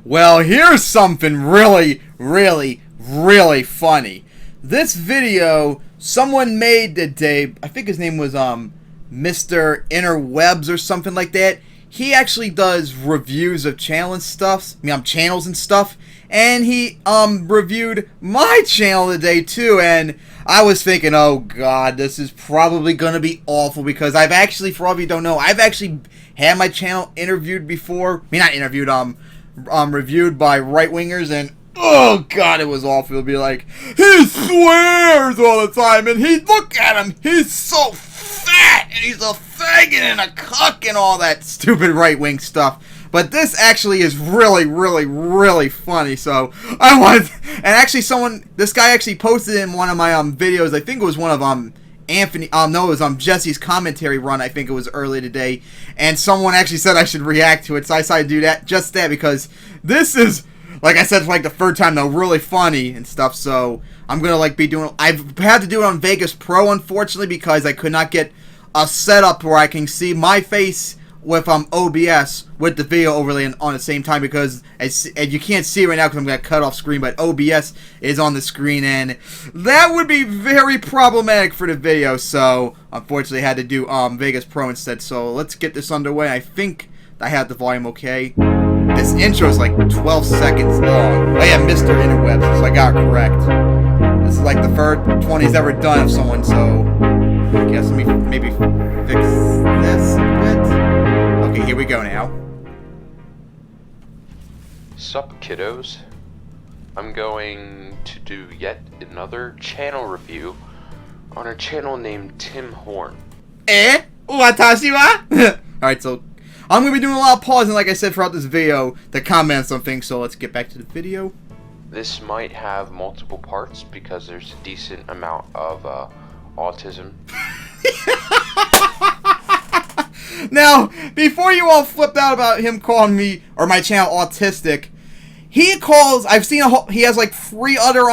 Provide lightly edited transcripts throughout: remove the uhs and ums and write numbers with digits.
Well, here's something really, really, really funny. This video someone made today, I think his name was Mr. Interwebs or something like that. He actually does reviews of channels and stuff. And he reviewed my channel today too, and I was thinking, oh god, this is probably gonna be awful because I've actually, for all of you who don't know, I've actually had my channel interviewed before. I mean, not interviewed, reviewed by right-wingers, and oh god, it was awful. It'll be like, he swears all the time, and look at him, he's so fat, and he's a faggot and a cuck and all that stupid right-wing stuff. But this actually is really, really, really funny. So I wanted, and actually this guy actually posted in one of my videos. I think it was one of Anthony. No, it was Jesse's commentary run. I think it was early today, and someone actually said I should react to it. So I decided to do that because this is, like I said, for like the third time though, really funny and stuff. So I'm gonna be doing. I've had to do it on Vegas Pro, unfortunately, because I could not get a setup where I can see my face with OBS with the video overlay on the same time, because as you can't see right now because I'm going to cut off screen, but OBS is on the screen, and that would be very problematic for the video. So unfortunately I had to do Vegas Pro instead. So let's get this underway. I think I have the volume okay. This intro is like 12 seconds long. Oh yeah, Mr. Interwebs, so I got it correct. This is like the first 20 he's ever done of someone, so I guess let me maybe fix this a bit. Okay, here we go now. Sup, kiddos? I'm going to do yet another channel review on a channel named Tim Horn. Watashi wa? Alright, so I'm going to be doing a lot of pausing, like I said, throughout this video to comment on some things, so let's get back to the video. This might have multiple parts because there's a decent amount of autism. Now, before you all flipped out about him calling me or my channel autistic, I've seen he has like 3 other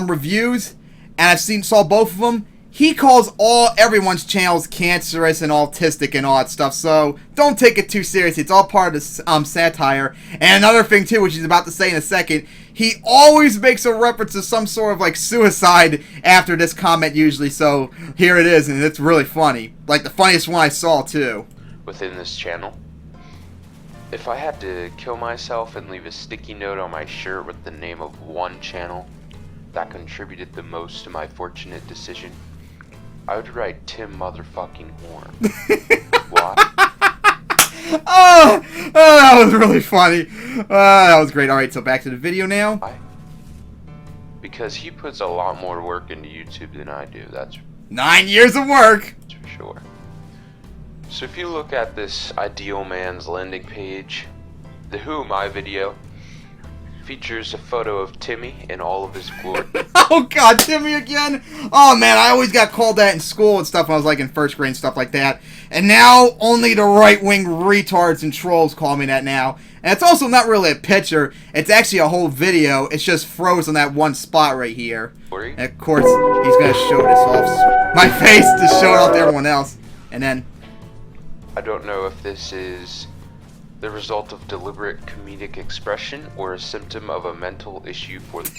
reviews, and saw both of them. He calls everyone's channels cancerous and autistic and all that stuff, so don't take it too seriously. It's all part of the satire. And another thing too, which he's about to say in a second, he always makes a reference to some sort of like suicide after this comment usually, so here it is, and it's really funny. Like the funniest one I saw too. Within this channel, if I had to kill myself and leave a sticky note on my shirt with the name of one channel that contributed the most to my fortunate decision, I would write Tim motherfucking Horn. Why? Oh, that was really funny. That was great. Alright, so back to the video now. Why? Because he puts a lot more work into YouTube than I do, that's 9 years of work! for sure. So if you look at this Ideal Man's landing page, the Who Am I video features a photo of Timmy in all of his glory. Oh god, Timmy again? Oh man, I always got called that in school and stuff when I was like in first grade and stuff like that. And now only the right-wing retards and trolls call me that now. And it's also not really a picture, it's actually a whole video. It's just froze on that one spot right here. And of course, he's gonna show this off my face to show it off to everyone else. And then I don't know if this is the result of deliberate comedic expression or a symptom of a mental issue for the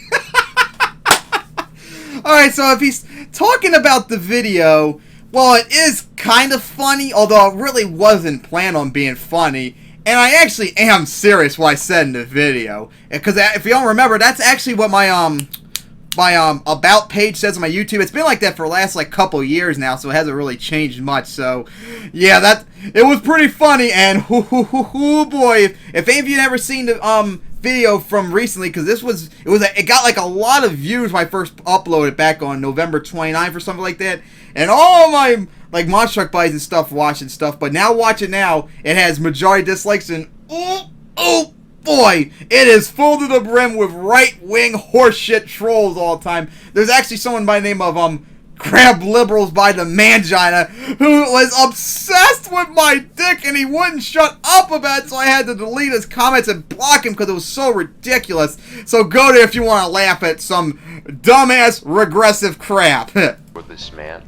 Alright, so if he's talking about the video, well, it is kind of funny, although it really wasn't planned on being funny. And I actually am serious what I said in the video. Because if you don't remember, that's actually what my about page says on my YouTube. It's been like that for the last like couple years now, so it hasn't really changed much. So yeah, it was pretty funny. And boy, if any of you never seen the video from recently, because it got like a lot of views when I first uploaded back on November 29th or something like that, and all my like Monster Truck buddies and stuff watching stuff. But now watch it now, it has majority dislikes, and oh boy, it is full to the brim with right-wing horseshit trolls all the time. There's actually someone by the name of Crab Liberals by the Mangina who was obsessed with my dick, and he wouldn't shut up about it, so I had to delete his comments and block him because it was so ridiculous. So go there if you want to laugh at some dumbass regressive crap. for this man.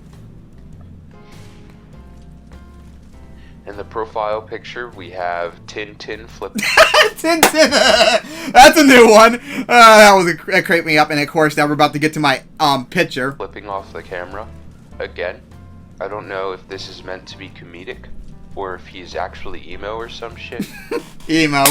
In the profile picture, we have Tintin flipping. Tintin! That's a new one. That creeped me up. And of course, now we're about to get to my picture. Flipping off the camera. Again, I don't know if this is meant to be comedic or if he's actually emo or some shit. Emo.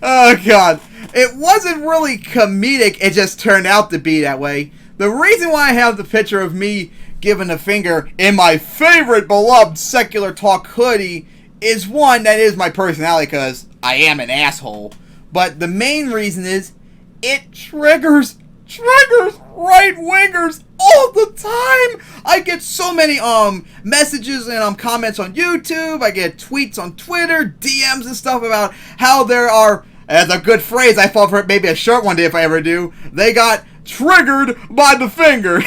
Oh, God. It wasn't really comedic. It just turned out to be that way. The reason why I have the picture of me giving a finger in my favorite beloved Secular Talk hoodie is one, that is my personality because I am an asshole. But the main reason is it triggers right-wingers all the time. I get so many messages and comments on YouTube. I get tweets on Twitter, DMs and stuff about how there are, as a good phrase, I fall for it, maybe a short one day if I ever do, they got triggered by the finger.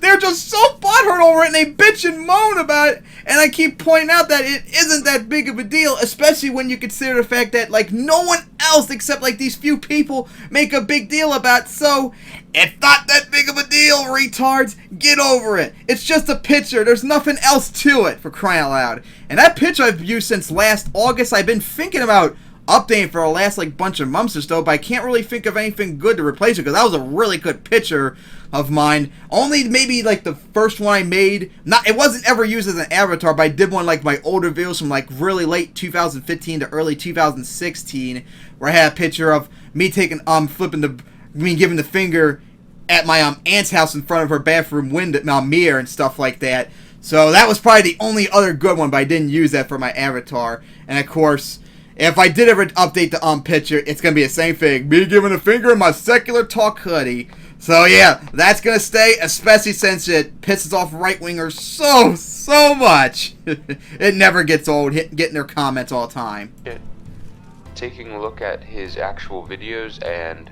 They're just so butthurt over it and they bitch and moan about it, and I keep pointing out that it isn't that big of a deal, especially when you consider the fact that like no one else except like these few people make a big deal about it. So it's not that big of a deal, retards. Get over it. It's just a picture. There's nothing else to it, for crying out loud. And that picture I've used since last August. I've been thinking about updating for the last like bunch of months or so, but I can't really think of anything good to replace it because that was a really good picture of mine. Only maybe like the first one I made, it wasn't ever used as an avatar, but I did one like my older videos from like really late 2015 to early 2016 where I had a picture of me taking giving the finger at my aunt's house in front of her bathroom window mirror and stuff like that. So that was probably the only other good one, but I didn't use that for my avatar. And of course, if I did ever update the picture, it's going to be the same thing. Me giving a finger in my Secular Talk hoodie. So yeah, that's going to stay, especially since it pisses off right-wingers so much. It never gets old getting their comments all the time. Taking a look at his actual videos, and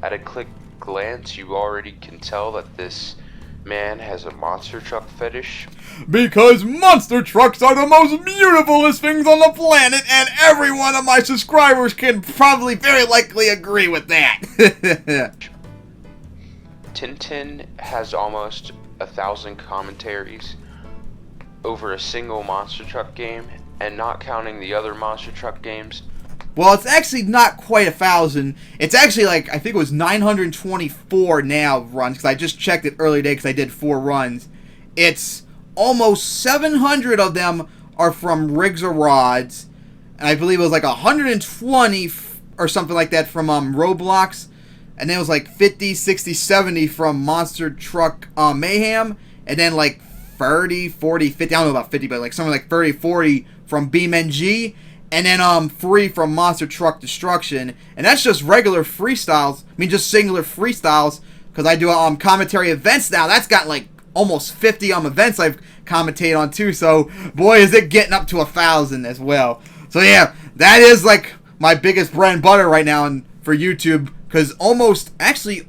at a quick glance, you already can tell that this man has a monster truck fetish. Because monster trucks are the most beautifulest things on the planet, and every one of my subscribers can probably very likely agree with that. Tintin has almost 1,000 commentaries over a single monster truck game, and not counting the other monster truck games. Well, it's actually not quite 1,000. It's actually like, I think it was 924 now runs, because I just checked it earlier today because I did 4 runs. It's almost 700 of them are from Rigs or Rods, and I believe it was like 120 or something like that from Roblox, and then it was like 50, 60, 70 from Monster Truck Mayhem, and then like 30, 40, 50, I don't know about 50, but like something like 30, 40 from BeamNG, and then 3 from Monster Truck Destruction, and that's just regular freestyles. I mean, just singular freestyles, because I do commentary events now. That's got like almost 50 events I've commentated on too. So boy, is it getting up to 1,000 as well. So yeah, that is like my biggest bread and butter right now for YouTube, because almost actually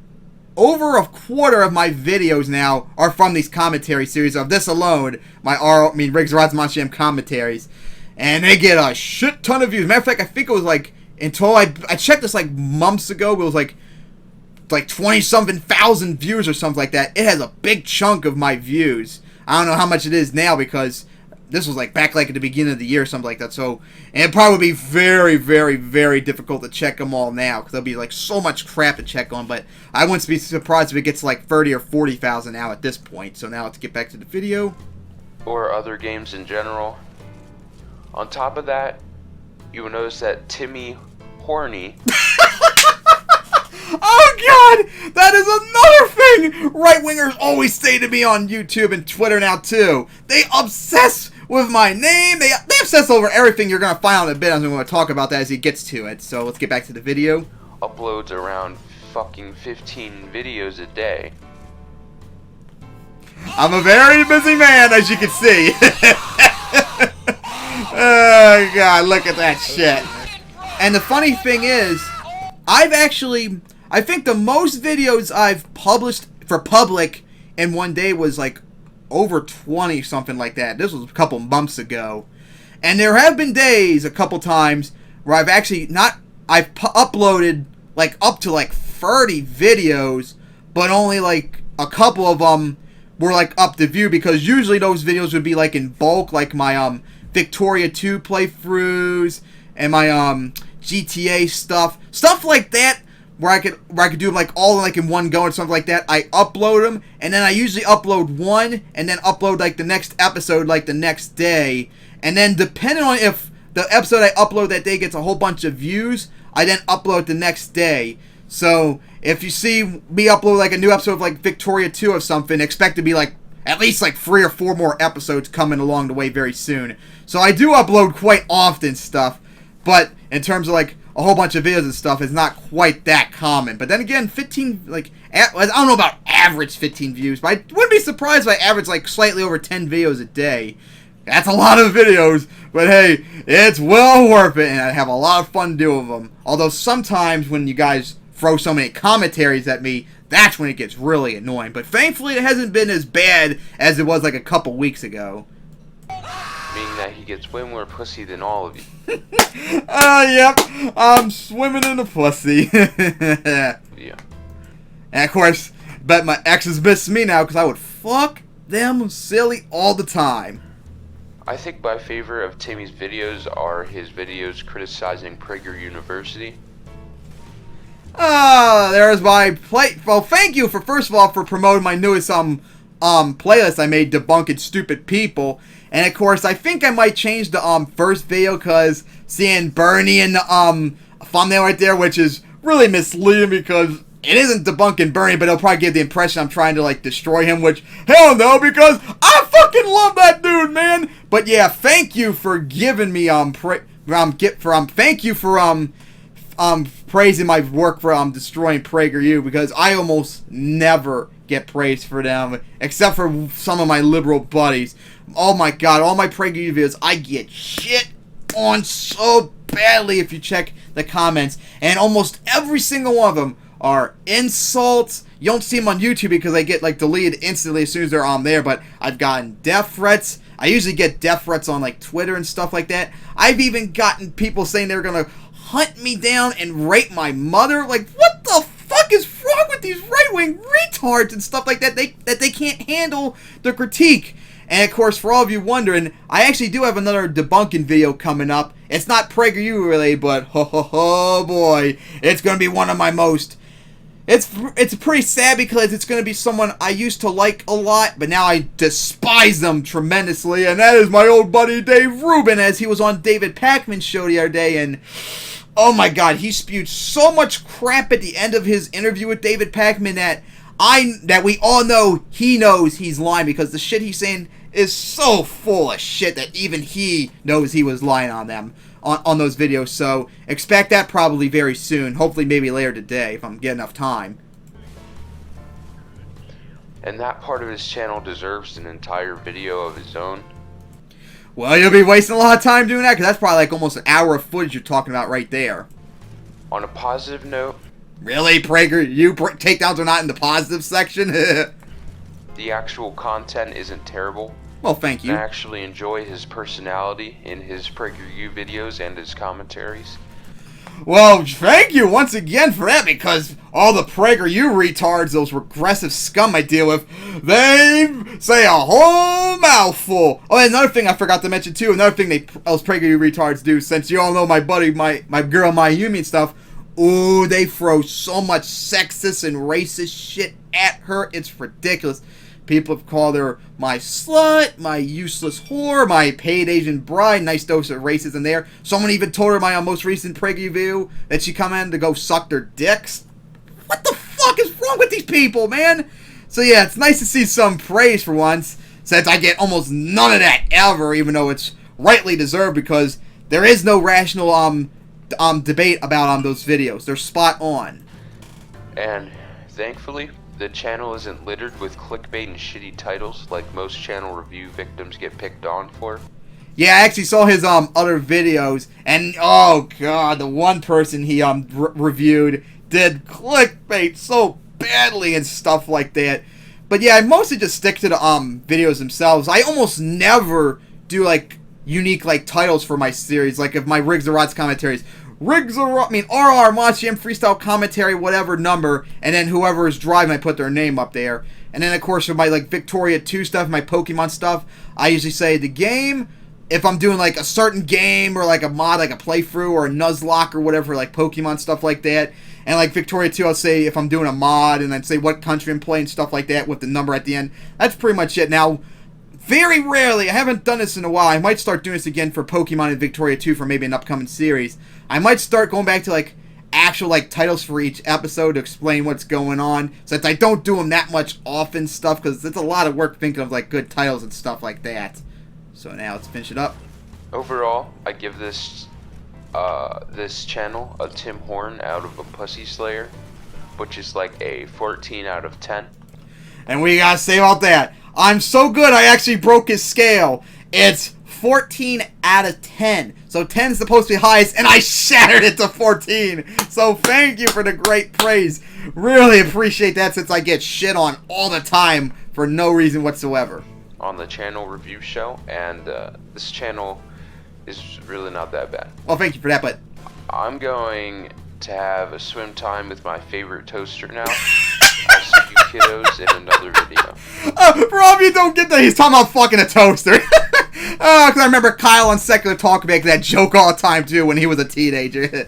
over a quarter of my videos now are from these commentary series. Of this alone, Rigs Rods Monster Jam commentaries. And they get a shit ton of views. Matter of fact, I think it was like, until I checked this like months ago, it was like 20-something thousand views or something like that. It has a big chunk of my views. I don't know how much it is now because this was like back like at the beginning of the year or something like that. So, and it'd probably be very, very, very difficult to check them all now because there'll be like so much crap to check on. But I wouldn't be surprised if it gets like 30 or 40,000 now at this point. So now let's get back to the video. Or other games in general. On top of that, you will notice that Timmy Horny. Oh God, that is another thing right-wingers always say to me on YouTube and Twitter now too. They obsess with my name. They obsess over everything you're going to find on the bit. I'm going to talk about that as he gets to it. So let's get back to the video. Uploads around fucking 15 videos a day. I'm a very busy man, as you can see. Oh God, look at that shit. And the funny thing is, I think the most videos I've published for public in one day was like over 20, something like that. This was a couple months ago. And there have been days, a couple times, where I've uploaded like up to like 30 videos, but only like a couple of them were like up to view, because usually those videos would be like in bulk, like my Victoria 2 playthroughs and my GTA stuff like that, where I could do like all like in one go and something like that. I upload them, and then I usually upload one and then upload like the next episode like the next day, and then depending on if the episode I upload that day gets a whole bunch of views, I then upload the next day. So if you see me upload like a new episode of like Victoria 2 of something, expect to be like at least like 3 or 4 more episodes coming along the way very soon. So I do upload quite often stuff, but in terms of like a whole bunch of videos and stuff, it's not quite that common. But then again, 15, like, I don't know about average 15 views, but I wouldn't be surprised if I average like slightly over 10 videos a day. That's a lot of videos, but hey, it's well worth it, and I have a lot of fun doing them. Although sometimes when you guys throw so many commentaries at me, that's when it gets really annoying. But thankfully, it hasn't been as bad as it was like a couple weeks ago. Meaning that he gets way more pussy than all of you. Yep, I'm swimming in the pussy. Yeah. And of course, bet my exes miss me now because I would fuck them silly all the time. I think my favorite of Timmy's videos are his videos criticizing Prager University. There's my play. Well, thank you for first of all for promoting my newest playlist I made, Debunking Stupid People. And of course, I think I might change the first video because seeing Bernie in the thumbnail right there, which is really misleading because it isn't debunking Bernie, but it'll probably give the impression I'm trying to like destroy him, which hell no, because I fucking love that dude, man. But yeah, thank you for giving me thank you for praising my work for destroying PragerU, because I almost never get praised for them except for some of my liberal buddies. Oh my god, all my PragerU videos I get shit on so badly if you check the comments, and almost every single one of them are insults. You don't see them on YouTube because they get like deleted instantly as soon as they're on there, but I've gotten death threats. I usually get death threats on like Twitter and stuff like that. I've even gotten people saying they're gonna hunt me down and rape my mother. Like, what the fuck is wrong with these right-wing retards and stuff like that? They can't handle the critique. And of course, for all of you wondering, I actually do have another debunking video coming up. It's not PragerU related, but ho boy, it's gonna be one of my most. It's pretty sad because it's going to be someone I used to like a lot, but now I despise them tremendously, and that is my old buddy Dave Rubin, as he was on David Pakman's show the other day, and oh my god, he spewed so much crap at the end of his interview with David Pakman that we all know he knows he's lying, because the shit he's saying is so full of shit that even he knows he was lying on them. On those videos, so expect that probably very soon. Hopefully maybe later today if I'm getting enough time. And that part of his channel deserves an entire video of his own. Well, you'll be wasting a lot of time doing that, because that's probably like almost an hour of footage you're talking about right there. On a positive note... Really, PragerU takedowns are not in the positive section? The actual content isn't terrible. Well, thank you. I actually enjoy his personality in his PragerU videos and his commentaries. Well, thank you once again for that, because all the PragerU retards, those regressive scum I deal with, they say a whole mouthful. Oh, and another thing I forgot to mention too, another thing those PragerU retards do, since you all know my buddy, my girl, Mayumi and stuff, ooh, they throw so much sexist and racist shit at her, it's ridiculous. People have called her my slut, my useless whore, my paid Asian bride. Nice dose of racism there. Someone even told her my most recent PragerU video that she come in to go suck their dicks. What the fuck is wrong with these people, man? So yeah, it's nice to see some praise for once, since I get almost none of that ever, even though it's rightly deserved, because there is no rational debate about those videos. They're spot on. And thankfully, the channel isn't littered with clickbait and shitty titles like most channel review victims get picked on for. Yeah, I actually saw his other videos, and oh god, the one person he reviewed did clickbait so badly and stuff like that. But yeah, I mostly just stick to the videos themselves. I almost never do like unique like titles for my series, like if my Riggs or Rots commentaries. RR Monster M freestyle commentary, whatever number, and then whoever is driving, I put their name up there. And then of course for my like Victoria 2 stuff, my Pokemon stuff, I usually say the game, if I'm doing like a certain game or like a mod, like a playthrough or a Nuzlocke or whatever, like Pokemon stuff like that. And like Victoria 2, I'll say if I'm doing a mod and then say what country I'm playing, stuff like that with the number at the end. That's pretty much it. Now, very rarely, I haven't done this in a while. I might start doing this again for Pokemon and Victoria 2 for maybe an upcoming series. I might start going back to like actual like titles for each episode to explain what's going on, since I don't do them that much often stuff, because it's a lot of work thinking of like good titles and stuff like that. So now let's finish it up. Overall, I give this channel a Tim Horn out of a Pussy Slayer, which is like a 14 out of 10. And what do you gotta say about that? I'm so good I actually broke his scale. It's 14 out of 10. So 10 is supposed to be highest, and I shattered it to 14. So thank you for the great praise. Really appreciate that, since I get shit on all the time for no reason whatsoever. On the channel review show, and this channel is really not that bad. Well, thank you for that, but I'm going to have a swim time with my favorite toaster now. I'll see you kiddos in another video. For all of you who don't get that, he's talking about fucking a toaster. Because I remember Kyle on Secular Talk making that joke all the time, too, when he was a teenager.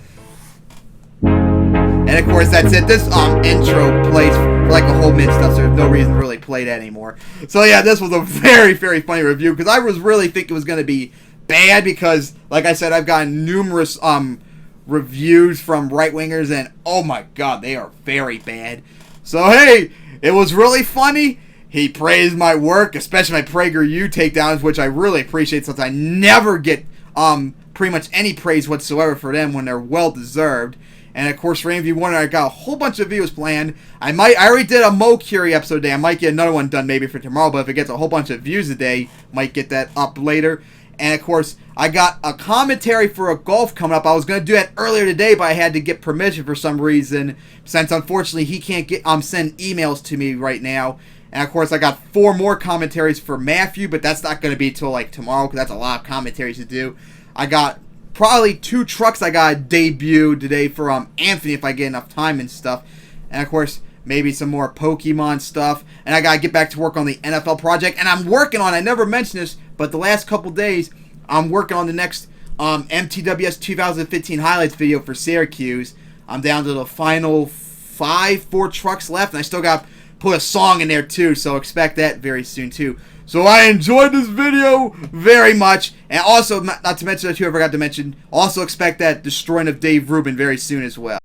And, of course, that's it. This intro plays for, like, a whole minute stuff, so there's no reason to really play that anymore. So, yeah, this was a very, very funny review, because I was really thinking it was going to be bad, because, like I said, I've gotten numerous, reviews from right-wingers, and, oh my god, they are very bad. So, hey, it was really funny. He praised my work, especially my PragerU takedowns, which I really appreciate, since I never get pretty much any praise whatsoever for them when they're well-deserved. And, of course, for any of you wondering, I got a whole bunch of videos planned. I already did a Mo Curie episode today. I might get another one done maybe for tomorrow, but if it gets a whole bunch of views a day, might get that up later. And, of course, I got a commentary for a golf coming up. I was going to do that earlier today, but I had to get permission for some reason, since, unfortunately, he can't send emails to me right now. And, of course, I got 4 more commentaries for Matthew, but that's not going to be till, like, tomorrow, because that's a lot of commentaries to do. I got probably 2 trucks I got to debut today for Anthony, if I get enough time and stuff. And, of course, maybe some more Pokemon stuff. And I got to get back to work on the NFL project. And I'm working on, I never mentioned this, but the last couple days, I'm working on the next MTWS 2015 highlights video for Syracuse. I'm down to the final 4 trucks left, and I still got to put a song in there too, so expect that very soon too. So I enjoyed this video very much, and also, not to mention that I forgot to mention, also expect that destroying of Dave Rubin very soon as well.